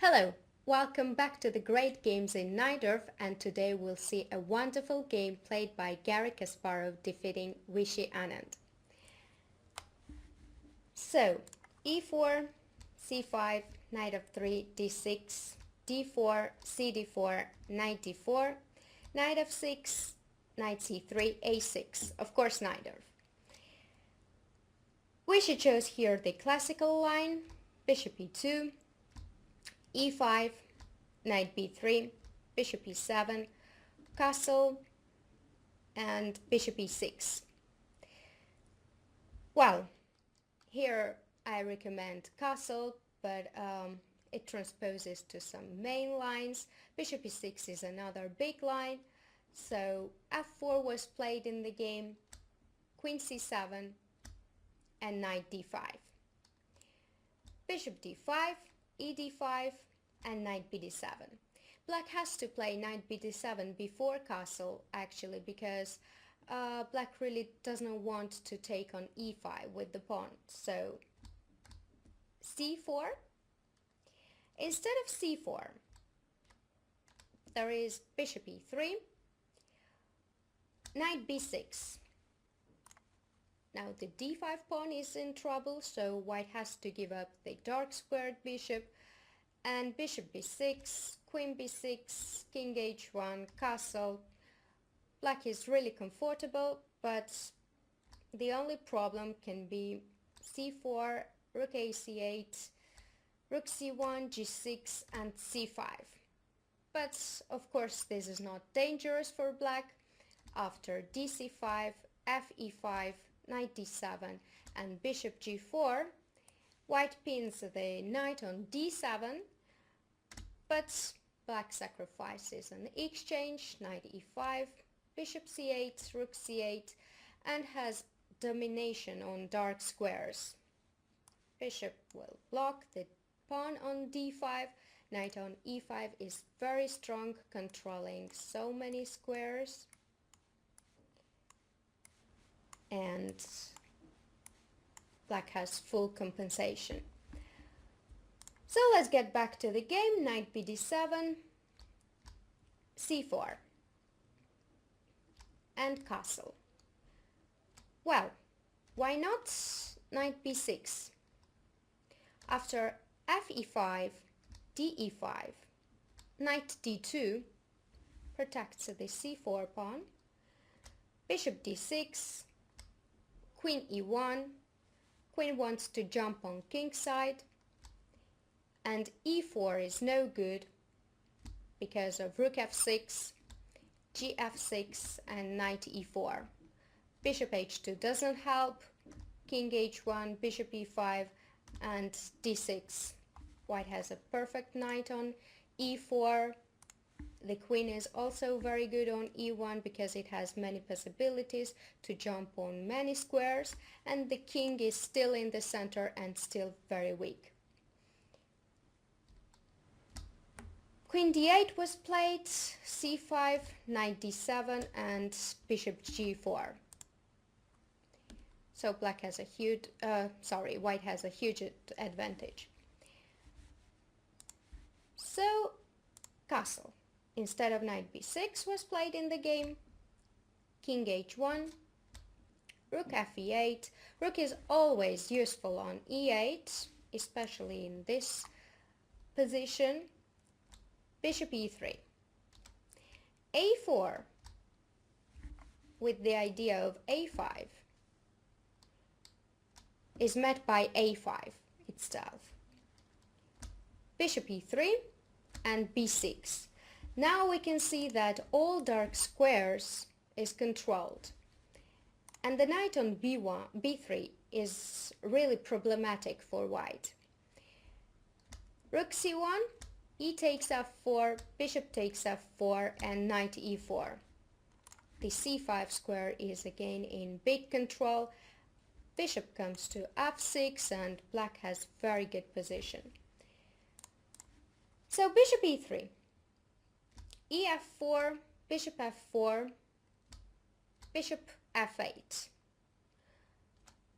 Hello, welcome back to the Great Games in Najdorf, and today we'll see a wonderful game played by Garry Kasparov defeating Vishy Anand. So, e4, c5, knight f3, d6, d4, cd4, knight d4, knight f6, knight c3, a6, of course Najdorf. Vishy chose here the classical line, bishop e2, e5, knight b3, bishop e7, castle, and bishop e6. Well, here I recommend castle, but it transposes to some main lines. Bishop e6 is another big line, so f4 was played in the game, queen c7, and knight d5. Bishop d5, e d5, and knight bd7. Black has to play knight bd7 before castle actually, because black really doesn't want to take on e5 with the pawn. So c4. Instead of c4, there is bishop e3, knight b6. Now the d5 pawn is in trouble, so white has to give up the dark squared bishop, and bishop b6, queen b6, king h1, castle. Black is really comfortable, but the only problem can be c4, rook a c8, rook c1, g6, and c5. But of course this is not dangerous for black. After dc5, fe5, knight d7, and bishop g4, white pins the knight on d7, but black sacrifices an exchange, knight e5, bishop c8, rook c8, and has domination on dark squares. Bishop will block the pawn on d5, knight on e5 is very strong, controlling so many squares. And black has full compensation. So let's get back to the game. Knight bd7, c4, and castle. Well, why not knight b6? After fe5, de5, knight d2 protects the c4 pawn, bishop d6, queen e1, queen wants to jump on king side, and e4 is no good because of rook f6, gf6, and knight e4. Bishop h2 doesn't help, king h1, bishop e5, and d6. White has a perfect knight on e4. The queen is also very good on e1 because it has many possibilities to jump on many squares, and the king is still in the center and still very weak. Queen d8 was played, c5, knight d7, and bishop g4. So black has a huge, white has a huge advantage. So castle. Instead of knight b6 was played in the game, king h1, rook fe8. Rook is always useful on e8, especially in this position. Bishop e3. a4, with the idea of a5, is met by a5 itself. Bishop e3 and b6. Now we can see that all dark squares is controlled, and the knight on b3 is really problematic for white. Rook c1, e takes f4, bishop takes f4, and knight e4. The c5 square is again in big control. Bishop comes to f6, and black has very good position. So bishop e3, ef4, bishop f4, bishop f8.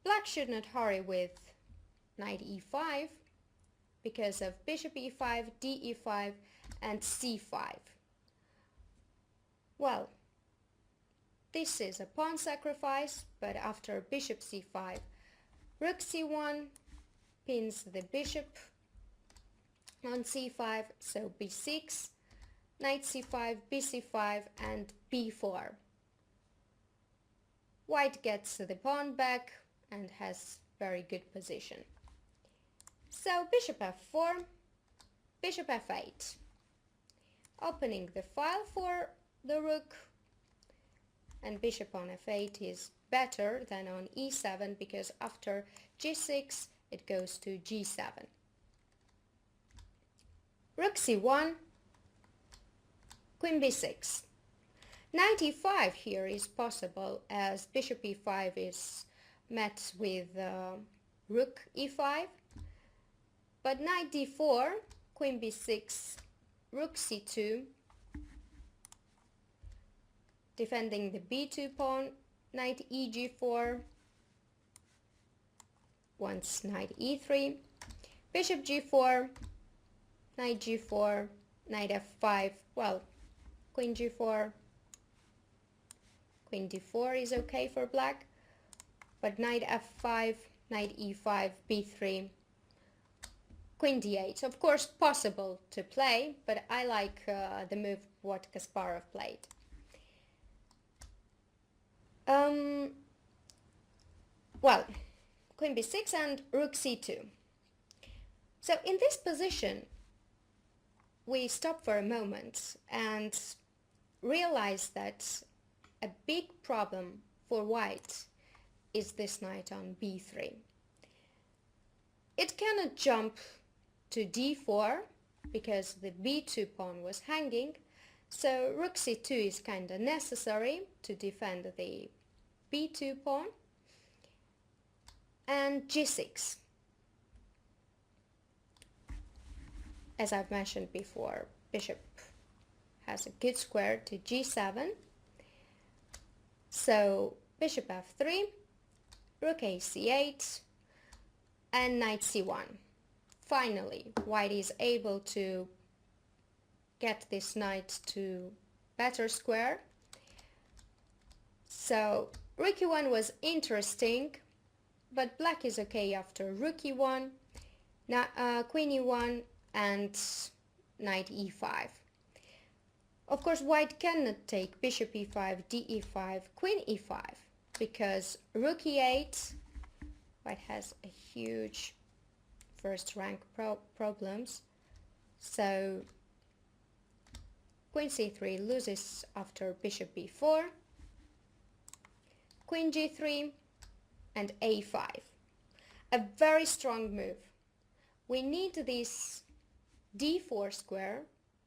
Black should not hurry with knight e5, because of bishop e5, d e5 and c5. Well, this is a pawn sacrifice, but after bishop c5, rook c1 pins the bishop on c5, so b6, knight c5, bc5 and b4. White gets the pawn back and has very good position. So bishop f4, bishop f8. Opening the file for the rook, and bishop on f8 is better than on e7 because after g6 it goes to g7. Rook c1, queen b6. Knight e5 here is possible as bishop e5 is met with rook e5, but knight d4, queen b6, rook c2, defending the b2 pawn, knight eg4, once knight e3, bishop g4, knight g4, knight f5, well, queen g4, queen d4 is okay for black, but knight f5, knight e5, b3, queen d8. Of course possible to play, but I like the move what Kasparov played. Well, queen b6 and rook c2. So in this position we stop for a moment and realize that a big problem for white is this knight on b3. It cannot jump to d4 because the b2 pawn was hanging, so rook c2 is kind of necessary to defend the b2 pawn, and g6. As I've mentioned before, bishop has a good square to g7, so bishop f3, rook a c8 and knight c1. Finally, white is able to get this knight to better square. So rook e1 was interesting, but black is okay after rook e1, queen e1 and knight e5. Of course, white cannot take bishop e5, d e5, queen e5 because rook e8, white has a huge first rank problems. So queen c3 loses after bishop b4, queen g3 and a5. A very strong move. We need this d4 square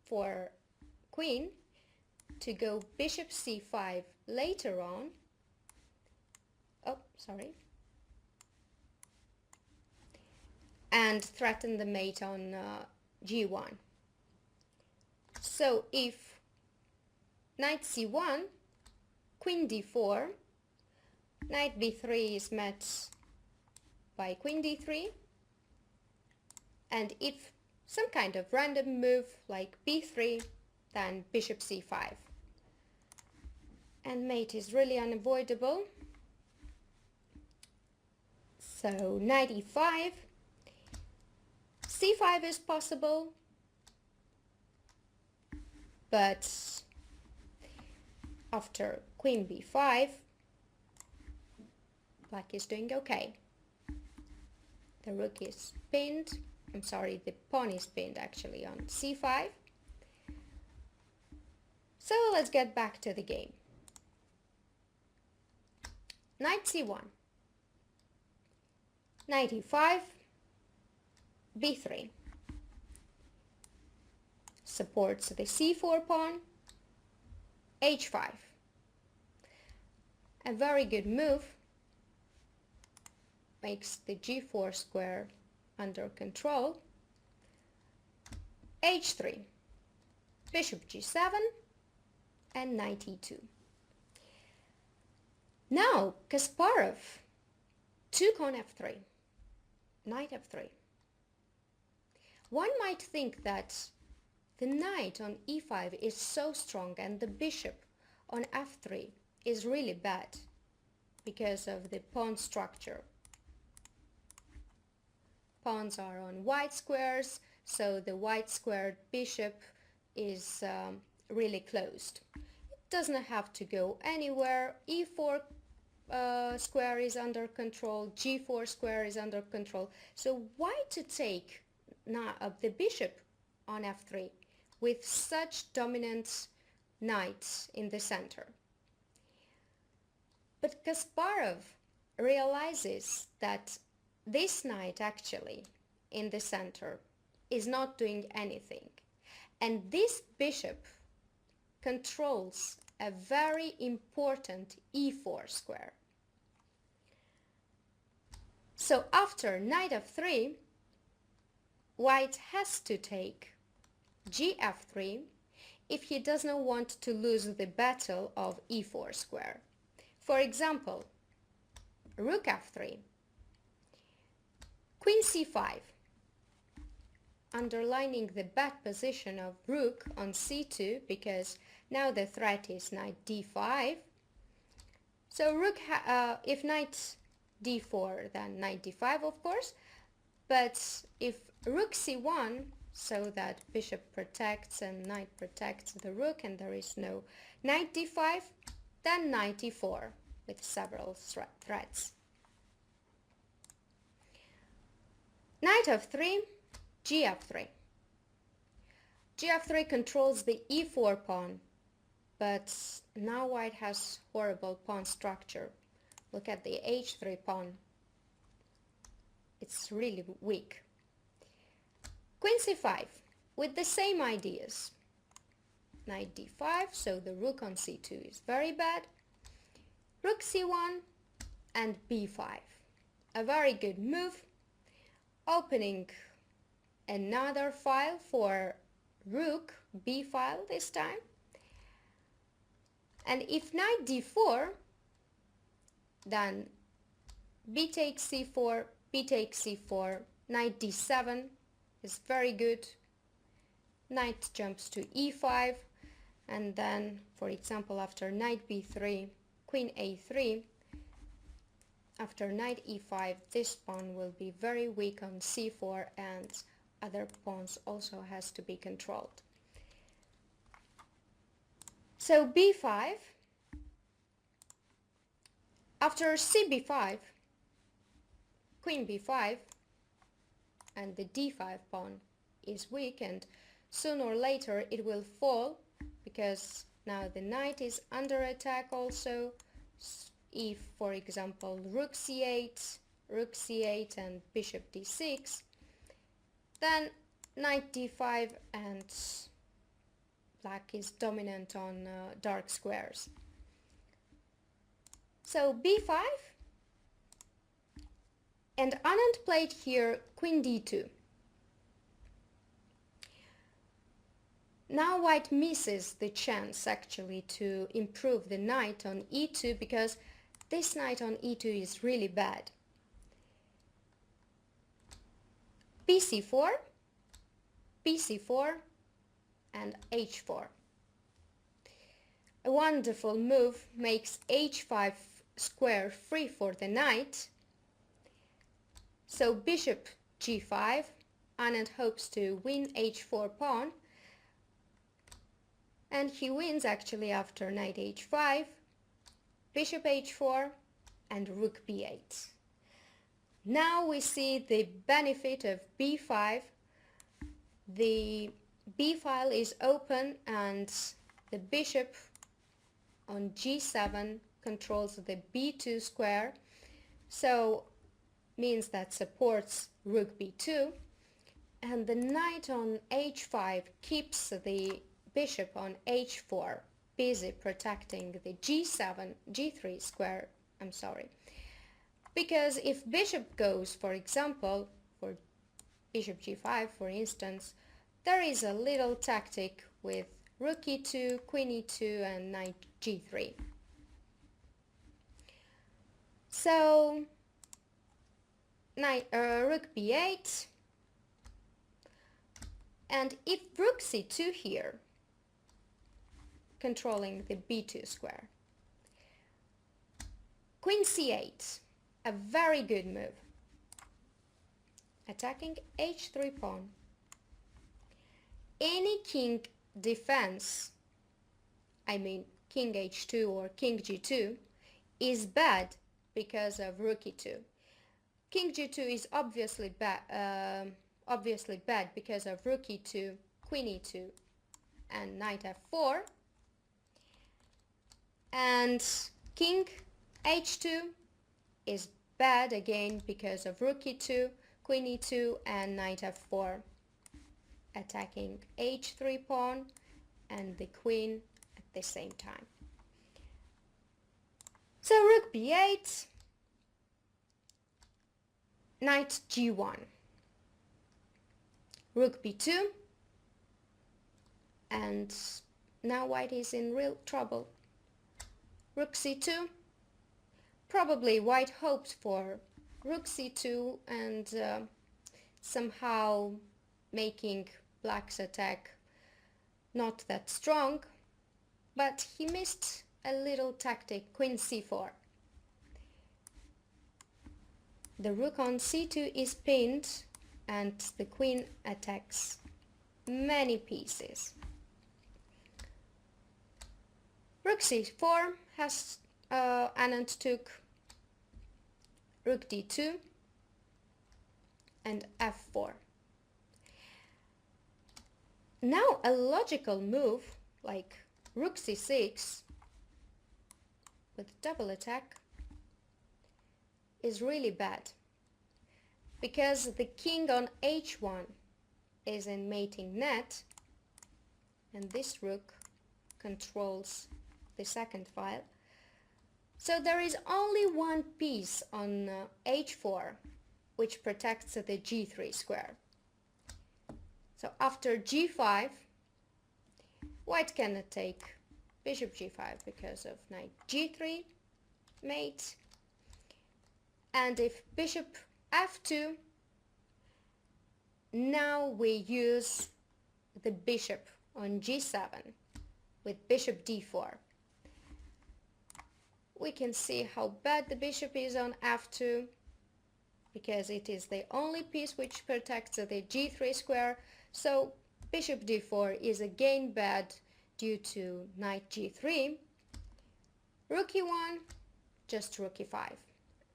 for queen to go bishop c5 later on. Oh, sorry. And threaten the mate on g1. So if knight c1, queen d4, knight b3 is met by queen d3, and if some kind of random move like b3, then bishop c5. And mate is really unavoidable. So knight e5, c5 is possible, but after queen b5, black is doing okay. The rook is pinned, I'm sorry, the pawn is pinned actually on c5. So let's get back to the game. Knight c1, knight e5, b3. Supports the c4 pawn, h5. A very good move. Makes the g4 square under control. h3, bishop g7 and knight e2. Now Kasparov took on f3, knight f3. one might think that the knight on e5 is so strong and the bishop on f3 is really bad because of the pawn structure. Pawns are on white squares, so the white squared bishop is really closed. It doesn't have to go anywhere. e4 square is under control, g4 square is under control. So why to take the bishop on f3 with such dominant knights in the center? But Kasparov realizes that this knight actually in the center is not doing anything, and this bishop controls a very important e4 square. So after knight f3, white has to take gf3 if he does not want to lose the battle of e4 square. For example, rook f3, queen c5, underlining the bad position of rook on c2 because now the threat is knight d5. So rook, if knight d4, then knight d5 of course, but if rook c1, so that bishop protects and knight protects the rook and there is no knight d5, then knight e4 with several threats. Knight f3, gf3. gf3 controls the e4 pawn, but now white has horrible pawn structure. Look at the h3 pawn. It's really weak. Queen c5 with the same ideas. Knight d5, so the rook on c2 is very bad. Rook c1 and b5. A very good move, opening another file for rook, b file this time. And if knight d4, then b takes c4, b takes c4, knight d7 is very good. Knight jumps to e5, and then, for example, after knight b3, queen a3, after knight e5, this pawn will be very weak on c4 and other pawns also has to be controlled. So b5, after cb5, queen b5, and the d5 pawn is weak, and sooner or later it will fall because now the knight is under attack also. If, for example, rook c8 and bishop d6, then knight d5 and black is dominant on dark squares. So b5, and Anand played here queen d2. Now white misses the chance actually to improve the knight on e2 because this knight on e2 is really bad. bc4, bc4 and h4. A wonderful move makes h5 square free for the knight. So bishop g5, Anand hopes to win h4 pawn, and he wins actually after knight h5, bishop h4 and rook b8. Now we see the benefit of b5. The b file is open and the bishop on g7 controls the b2 square, so means that supports rook b2, and the knight on h5 keeps the bishop on h4 busy protecting the g3 square, because if bishop goes, for example, for bishop g5 for instance, there is a little tactic with rook e2, queen e2 and knight g3. So rook b8, And if rook c2 here, controlling the b2 square, queen c8, a very good move, attacking h3 pawn. Any king defense, I mean king h2 or king g2, is bad because of rook e2. King g2 is obviously bad because of rook e2, queen e2, and knight f4. And king h2 is bad again because of rook e2, queen e2, and knight f4, attacking h3 pawn and the queen at the same time. So rook b8, knight g1, rook b2, and now white is in real trouble. Rook c2, probably white hoped for rook c2 and somehow making black's attack not that strong, but he missed a little tactic, queen c4. The rook on c2 is pinned and the queen attacks many pieces. Rook c4 has Anand took rook d2 and f4. Now a logical move like rook c6 with double attack is really bad because the king on h1 is in mating net and this rook controls the second file. So there is only one piece on h4 which protects the g3 square. So after g5, white cannot take bishop g5 because of knight g3 mate. And if bishop f2, now we use the bishop on g7 with bishop d4. We can see how bad the bishop is on f2 because it is the only piece which protects the g3 square. So bishop d4 is again bad due to knight g3. Rook e1, just rook e5,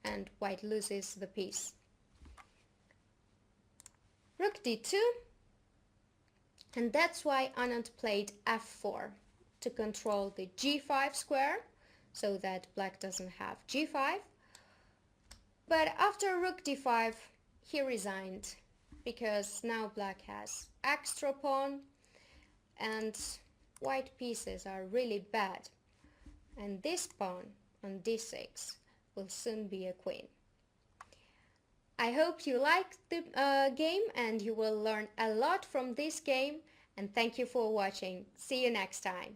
and white loses the piece. Rook d2, and that's why Anand played f4 to control the g5 square so that black doesn't have g5. But after rook d5, he resigned because now black has extra pawn and white pieces are really bad. And this pawn on d6 will soon be a queen. I hope you liked the game and you will learn a lot from this game, and thank you for watching. See you next time.